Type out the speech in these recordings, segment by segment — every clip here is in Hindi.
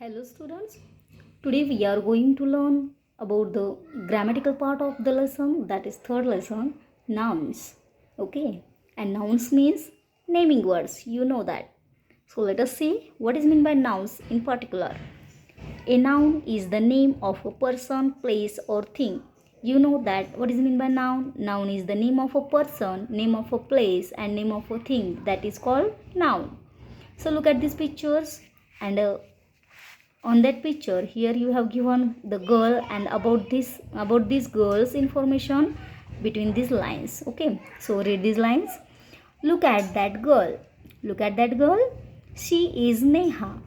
Hello students, today we are going to learn about the grammatical part of the lesson, that is third lesson, nouns. Okay, and nouns means naming words, you know that. So let us see what is meant by nouns in particular. A noun is the name of a person, place or thing. You know that what is meant by noun? Noun is the name of a person, name of a place and name of a thing, that is called noun. So look at these pictures and on that picture here you have given the girl and about this girl's information between these lines. Okay, so read these lines. Look at that girl. Look at that girl. She is Neha.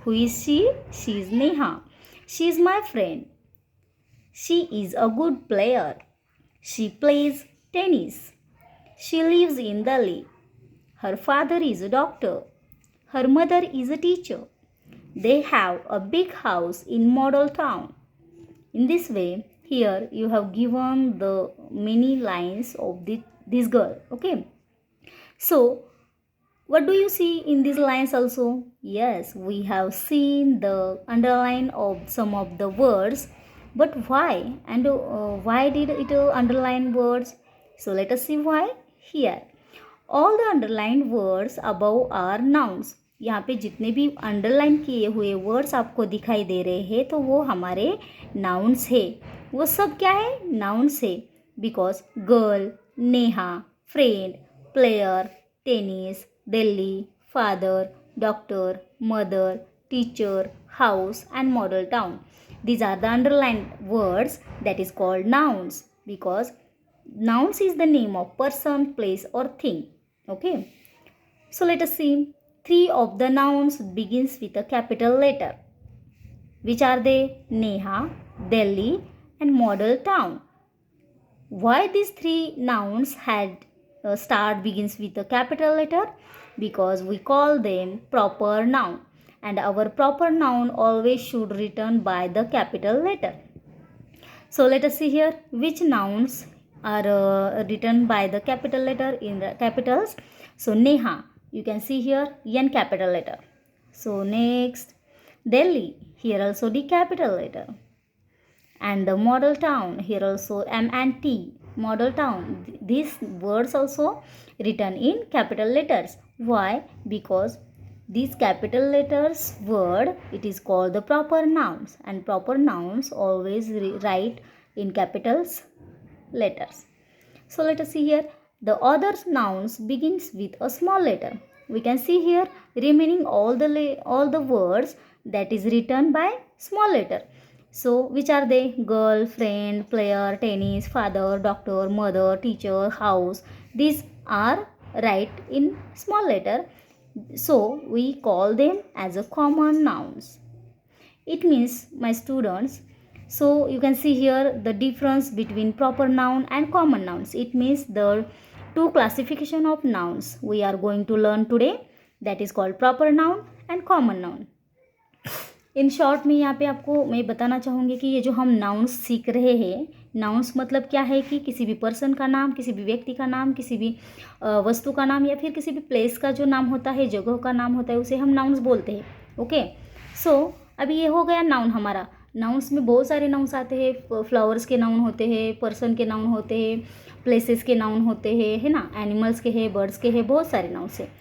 Who is she? She is Neha. She is my friend. She is a good player. She plays tennis. She lives in Delhi. Her father is a doctor. Her mother is a teacher. They have a big house in model town. In this way, here you have given the many lines of this girl. Okay. So, what do you see in these lines also? Yes, we have seen the underline of some of the words. But why? And why did it underline words? So, let us see why. Here, all the underlined words above are nouns. यहाँ पे जितने भी अंडरलाइन किए हुए वर्ड्स आपको दिखाई दे रहे हैं तो वो हमारे नाउन्स है. वो सब क्या है? नाउन्स है. Because girl, Neha, friend, player, tennis, Delhi, father, doctor, mother, teacher, house and model town. These are the underlined words that is called nouns because nouns is the name of person, place or thing. Okay. So let us see. 3 of the nouns begins with a capital letter. Which are they? Neha, Delhi and model town. Why these 3 nouns had start begins with a capital letter? Because we call them proper noun and our proper noun always should written by the capital letter. So let us see here which nouns are written by the capital letter in the capitals. So Neha, you can see here N capital letter. So next Delhi, here also D capital letter. And the model town, here also M and T, model town. These words also written in capital letters. Why? Because these capital letters word, it is called the proper nouns and proper nouns always write in capitals letters. So let us see here the other nouns begins with a small letter. We can see here remaining all the words that is written by small letter. So which are they? Girl, friend, player, tennis, father, doctor, mother, teacher, house. These are write in small letter. So we call them as a common nouns. It means, my students, so you can see here the difference between proper noun and common nouns. It means the 2 classification of nouns we are going to learn today, that is called proper noun and common noun. In short में यहाँ पे आपको मैं बताना चाहूँगी कि ये जो हम नाउन्स सीख रहे हैं, नाउन्स मतलब क्या है कि किसी भी पर्सन का नाम, किसी भी व्यक्ति का नाम, किसी भी वस्तु का नाम या फिर किसी भी प्लेस का जो नाम होता है, जगह का नाम होता है, उसे हम नाउन्स बोलते हैं. ओके. सो अभी ये हो गया नाउन हमारा. नाउन्स में बहुत सारे नाउन्स आते हैं. फ्लावर्स के नाउन होते हैं, पर्सन के नाउन होते हैं, प्लेसेस के नाउन होते हैं, है ना, एनिमल्स के हैं, बर्ड्स के हैं, बहुत सारे नाउन्स हैं.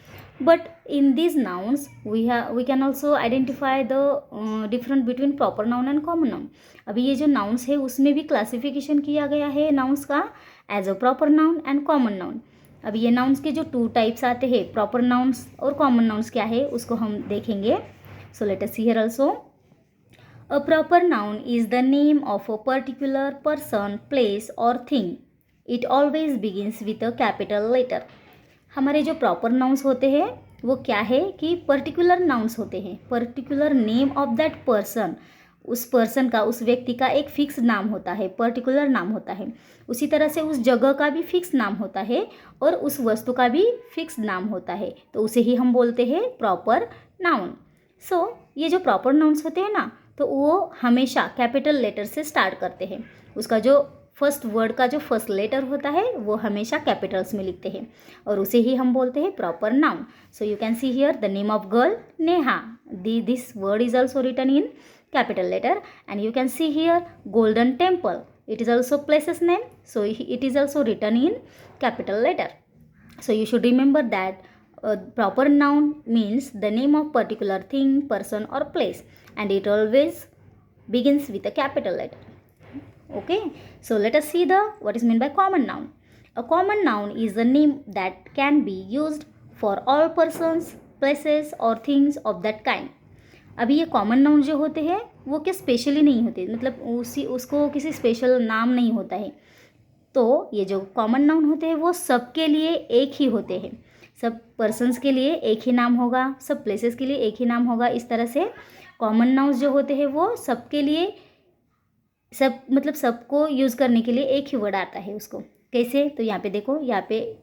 But in these nouns we can also identify the difference between proper noun and common noun. अभी ये जो nouns है उसमें भी classification किया गया है nouns का as a proper noun and common noun. अभी ये nouns के जो 2 types आते हैं, proper nouns और common nouns क्या है उसको हम देखेंगे. So let us see here also. A proper noun is the name of a particular person, place or thing. It always begins with a capital letter. हमारे जो प्रॉपर नाउन्स होते हैं वो क्या है कि पर्टिकुलर नाउन्स होते हैं. Particular name of that person, उस पर्सन का, उस व्यक्ति का एक फिक्स नाम होता है, पर्टिकुलर नाम होता है. उसी तरह से उस जगह का भी फिक्स नाम होता है और उस वस्तु का भी फिक्स नाम होता है, तो उसे ही हम बोलते हैं प्रॉपर नाउन. सो ये जो प्रॉपर नाउन्स होते हैं ना, तो वो हमेशा कैपिटल लेटर से स्टार्ट करते हैं. उसका जो फर्स्ट वर्ड का जो फर्स्ट लेटर होता है वो हमेशा कैपिटल्स में लिखते हैं और उसे ही हम बोलते हैं proper noun. So you can see here the name of girl Neha. This word is also written in capital letter, and you can see here Golden Temple. It is also place's name, so it is also written in capital letter. So you should remember that proper noun means the name of particular thing, person or place, and it always begins with a capital letter. Okay, so let us see the what is meant by common noun. A common noun is a name that can be used for all persons, places or things of that kind. अभी ये कॉमन नाउन जो होते हैं वो क्या स्पेशली नहीं होते, मतलब उसको किसी स्पेशल नाम नहीं होता है. तो ये जो कॉमन नाउन होते हैं वो सबके लिए एक ही होते हैं. सब पर्सन्स के लिए एक ही नाम होगा, सब प्लेसेस के लिए एक ही नाम होगा. इस तरह से कॉमन नाउन्स जो होते हैं वो सबके लिए सब मतलब सबको यूज़ करने के लिए एक ही वर्ड आता है उसको. कैसे? तो यहाँ पे देखो, यहाँ पे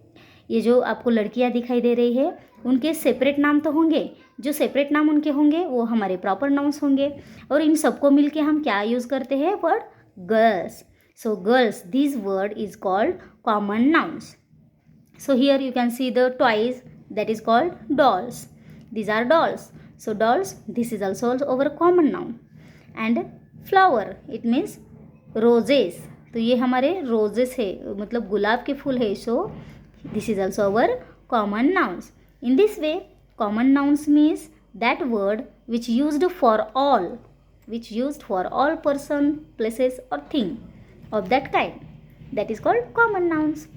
ये जो आपको लड़कियाँ दिखाई दे रही है उनके सेपरेट नाम तो होंगे. जो सेपरेट नाम उनके होंगे वो हमारे प्रॉपर नाउन्स होंगे. और इन सबको मिलके हम क्या यूज़ करते हैं? Word girls. So girls, this word is called common nouns. So here you can see the toys that is called dolls. These are dolls. So dolls, this is also over common noun. And flower, it means roses. तो ये हमारे रोजेस है, मतलब गुलाब के फूल है. सो this is also our common nouns. In this way, common nouns means that word which used for all person, places or thing of that kind. That is called common nouns.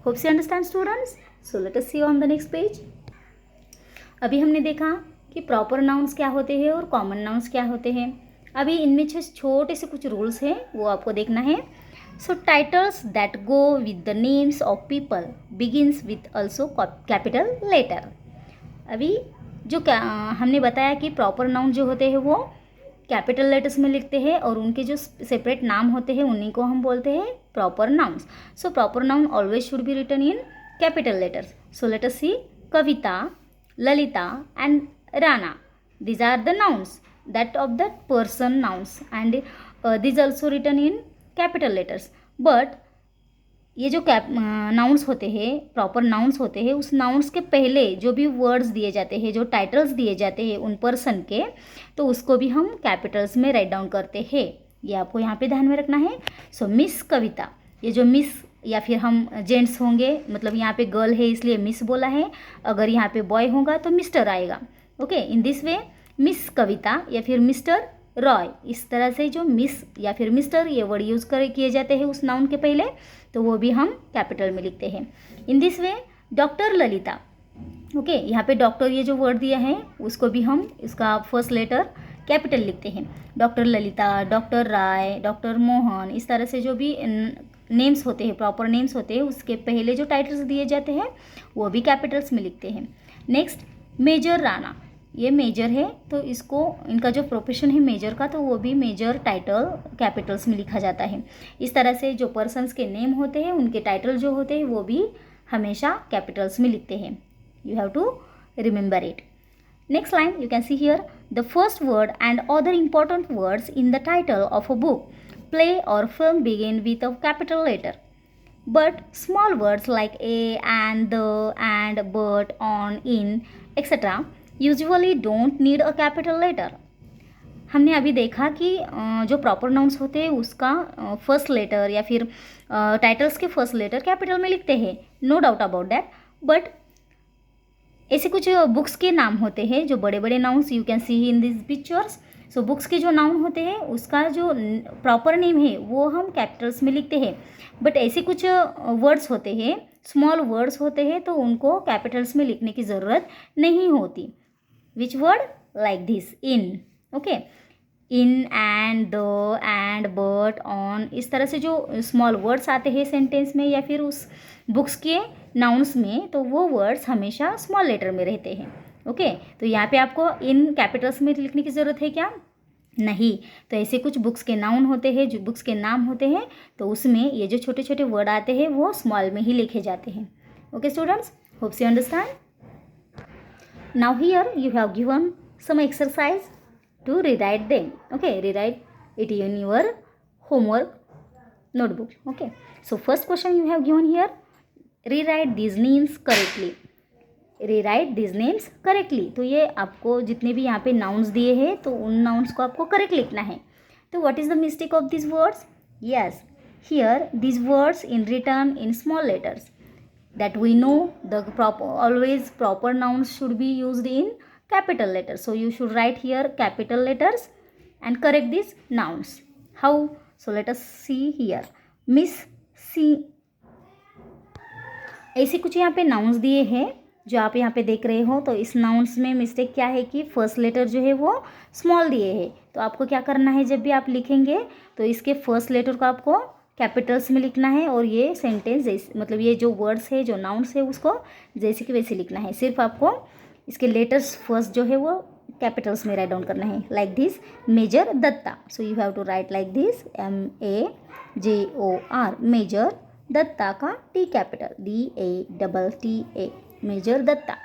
Hope you understand, students. So let us see on the next page. अभी हमने देखा कि प्रॉपर नाउन्स क्या होते हैं और कॉमन नाउन्स क्या होते हैं. अभी इनमें छोटे से कुछ रूल्स हैं, वो आपको देखना है. So titles that go with the names of people begins with also capital letter. अभी जो हमने बताया कि प्रॉपर नाउन जो होते हैं वो कैपिटल लेटर्स में लिखते हैं और उनके जो सेपरेट नाम होते हैं उन्हीं को हम बोलते हैं proper nouns. So proper noun always should be written in capital letters. So let us see Kavita, Lalita and Rana. These are the nouns that of that person nouns, and these also written in capital letters. But ये जो नाउन्स होते हैं, प्रॉपर नाउन्स होते हैं, उस नाउन्स के पहले जो भी वर्ड्स दिए जाते हैं, जो टाइटल्स दिए जाते हैं उन पर्सन के, तो उसको भी हम कैपिटल्स में राइट डाउन करते हैं. ये आपको यहाँ पे ध्यान में रखना है. सो मिस कविता, ये जो मिस या फिर हम जेंट्स होंगे, मतलब यहाँ पे गर्ल है इसलिए मिस बोला है. अगर यहाँ पे बॉय होगा तो मिस्टर आएगा. Okay, in this way miss Kavita या फिर मिस्टर रॉय, इस तरह से जो मिस या फिर मिस्टर ये वर्ड यूज़ किए जाते हैं उस नाउन के पहले, तो वो भी हम कैपिटल में लिखते हैं. इन this way doctor Lalita. Okay, यहाँ पे डॉक्टर ये जो वर्ड दिया है उसको भी हम इसका फर्स्ट लेटर कैपिटल लिखते हैं. डॉक्टर ललिता, डॉक्टर राय, डॉक्टर मोहन, इस तरह से जो भी नेम्स होते हैं, प्रॉपर नेम्स होते हैं, उसके पहले जो टाइटल्स दिए जाते हैं वो भी कैपिटल्स में लिखते हैं. Next major Rana. ये मेजर है तो इसको, इनका जो प्रोफेशन है मेजर का, तो वो भी मेजर टाइटल कैपिटल्स में लिखा जाता है. इस तरह से जो पर्सन्स के नेम होते हैं उनके टाइटल जो होते हैं वो भी हमेशा कैपिटल्स में लिखते हैं. You have to remember it. Next line you can see here the first word and other important words in the title of a book, play और film begin with a capital letter. But small words like a, and, the, and, but, on, in, etc. usually don't need a capital letter. हमने अभी देखा कि जो प्रॉपर नाउन्स होते हैं उसका फर्स्ट लेटर या फिर टाइटल्स के फर्स्ट लेटर कैपिटल में लिखते हैं, no doubt about that. But ऐसे कुछ बुक्स के नाम होते हैं जो बड़े बड़े nouns you can C in this pictures. So books के जो नाउन होते हैं उसका जो प्रॉपर नेम है वो हम कैपिटल्स में लिखते हैं. बट ऐसे कुछ वर्ड्स होते हैं, स्मॉल वर्ड्स होते हैं, तो उनको कैपिटल्स में लिखने की ज़रूरत नहीं होती. Which word? Like this, in. Okay, in, and, the, and, but, on, इस तरह से जो स्मॉल वर्ड्स आते हैं सेंटेंस में या फिर उस बुक्स के नाउन्स में, तो वो वर्ड्स हमेशा स्मॉल लेटर में रहते हैं. ओके, तो यहाँ पे आपको इन कैपिटल्स में लिखने की ज़रूरत है क्या? नहीं. तो ऐसे कुछ बुक्स के नाउन होते हैं, जो बुक्स के नाम होते हैं, तो उसमें ये जो छोटे छोटे वर्ड आते हैं वो स्मॉल में ही लिखे जाते हैं. Okay students, hopes you understand. Now here you have given some exercise to rewrite them. Okay, rewrite it in your homework notebook. Okay, so first question you have given here, rewrite these names correctly. Rewrite this names correctly. तो ये आपको जितने भी यहाँ पे नाउन्स दिए हैं तो उन नाउन्स को आपको करेक्ट लिखना है. तो what is the mistake of this words? Yes, here this words in return in small letters. That we know the always proper nouns should be used in capital letters. So you should write here capital letters and correct these nouns. How? So let us see here. Miss C. ऐसे कुछ यहाँ पे नाउन्स दिए हैं जो आप यहाँ पे देख रहे हो. तो इस नाउन्स में मिस्टेक क्या है कि फर्स्ट लेटर जो है वो स्मॉल दिए है. तो आपको क्या करना है, जब भी आप लिखेंगे तो इसके फर्स्ट लेटर को आपको कैपिटल्स में लिखना है और ये सेंटेंस जैसे मतलब ये जो वर्ड्स है जो नाउन्स है उसको जैसे कि वैसे लिखना है. सिर्फ आपको इसके लेटर्स फर्स्ट जो है वो कैपिटल्स में राइट डाउन करना है. Like this, major Datta. So you have to write like this, MAJOR, major Datta का T capital, DATTA, Major Datta.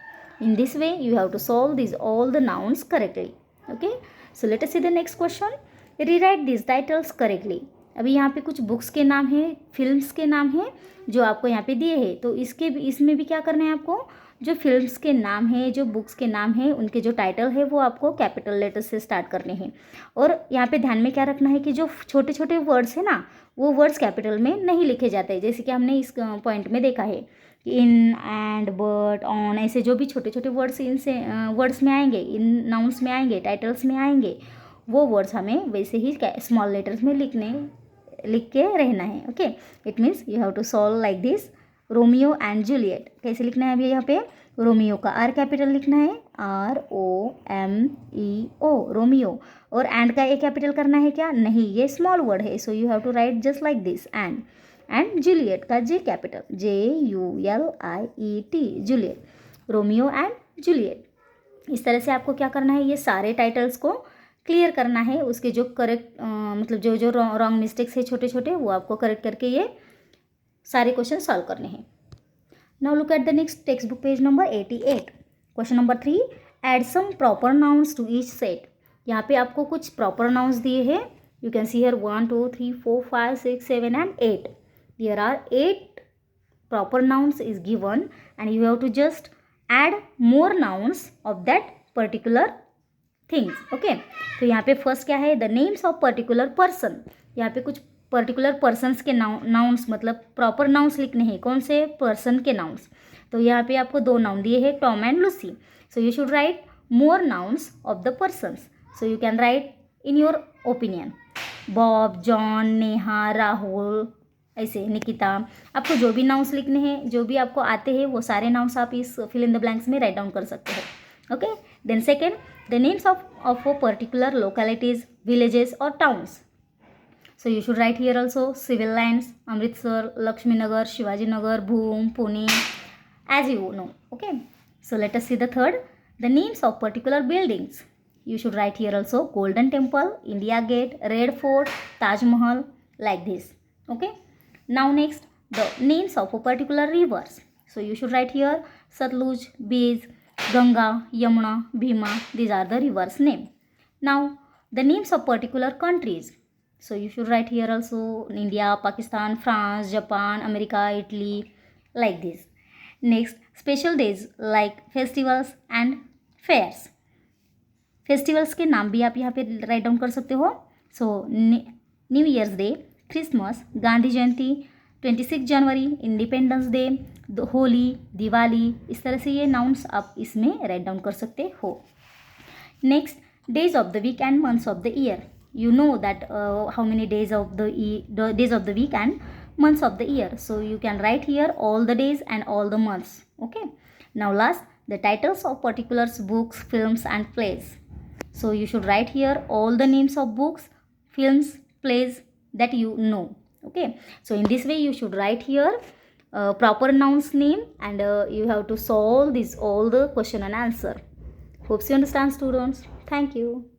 In this way you have to solve these all the nouns correctly. Okay, so let us see the next question. Rewrite these titles correctly. अभी यहाँ पे कुछ बुक्स के नाम हैं, फिल्म्स के नाम हैं जो आपको यहाँ पे दिए हैं. तो इसमें भी क्या करना है आपको, जो फिल्म्स के नाम हैं, जो बुक्स के नाम हैं, उनके जो टाइटल है वो आपको कैपिटल लेटर से स्टार्ट करने हैं. और यहाँ पे ध्यान में क्या रखना है कि जो छोटे छोटे वर्ड्स है ना वो वर्ड्स कैपिटल में नहीं लिखे जाते. जैसे कि हमने इस पॉइंट में देखा है, इन, एंड, बट, ऑन, ऐसे जो भी छोटे छोटे वर्ड्स इनसे वर्ड्स में आएंगे, इन नाउन्स में आएंगे, टाइटल्स में आएंगे, वो वर्ड्स हमें वैसे ही स्मॉल लेटर्स में लिख के रहना है. Okay, it means you have to solve like this. Romeo and Juliet कैसे लिखना है अभी यहाँ पे, रोमियो का R कैपिटल लिखना है, ROMEO, रोमियो. और एंड का A कैपिटल करना है क्या, नहीं, ये स्मॉल वर्ड है. So you have to write just like this, and Juliet का J capital, JULIET, Juliet, Romeo and Juliet. इस तरह से आपको क्या करना है, ये सारे टाइटल्स को क्लियर करना है. उसके जो करेक्ट मतलब जो रॉन्ग मिस्टेक्स है छोटे छोटे वो आपको करेक्ट करके ये सारे क्वेश्चन सॉल्व करने हैं. Now look at the next text book page number 88. Question number 3, add some proper nouns to each set. यहाँ पे आपको कुछ प्रॉपर नाउन्स दिए हैं. You can see here 1 2 3 4 5 6 7 and 8. There are 8 proper nouns is given and you have to just add more nouns of that particular things. Okay, तो यहाँ पे फर्स्ट क्या है, the names of particular person. यहाँ पे कुछ पर्टिकुलर पर्सन्स के नाउन्स मतलब प्रॉपर नाउन्स लिखने हैं. कौन से पर्सन के नाउन्स. तो यहाँ पे आपको 2 नाउन दिए हैं, Tom and Lucy. So you should right more nouns of the persons. So you can write in your opinion, Bob, John, Neha, Rahul, ऐसे निकिता. आपको जो भी नाउन्स लिखने हैं, जो भी आपको आते हैं वो सारे नाउन्स आप इस फिल इन द ब्लैंक्स में राइट डाउन कर सकते हो. Okay, then second, the names of a particular localities, villages और towns. So you should write here also civil lines, Amritsar, Lakshmi Nagar, Shivaji Nagar, Bhoom, Pune, as you know. Okay, so let us see the third, the names of particular buildings. You should write here also Golden Temple, India Gate, Red Fort, Taj Mahal, like this. Okay. Now next, the names of a particular rivers. So you should write here Satluj, Beej, Ganga, Yamuna, Bhima. These are the rivers name. Now the names of particular countries. So you should write here also India, Pakistan, France, Japan, America, Italy, like this. Next, special days like festivals and fairs. Festivals के नाम भी आप यहाँ पे राइट डाउन कर सकते हो. So New Year's Day, Christmas, Gandhi Jayanti, 26 जनवरी, इंडिपेंडेंस डे, होली, दिवाली. इस तरह से ये नाउन्स आप इसमें राइट डाउन कर सकते हो. Next, days of the week and months of the year. You know that how many days of the week and months of the year. So you can write here all the days and all the months. Okay. Now last, the titles of particular books, films and plays. So you should write here all the names of books, films, plays that you know. Okay. So in this way you should write here proper nouns name and you have to solve this all the question and answer. Hope you understand, students. Thank you.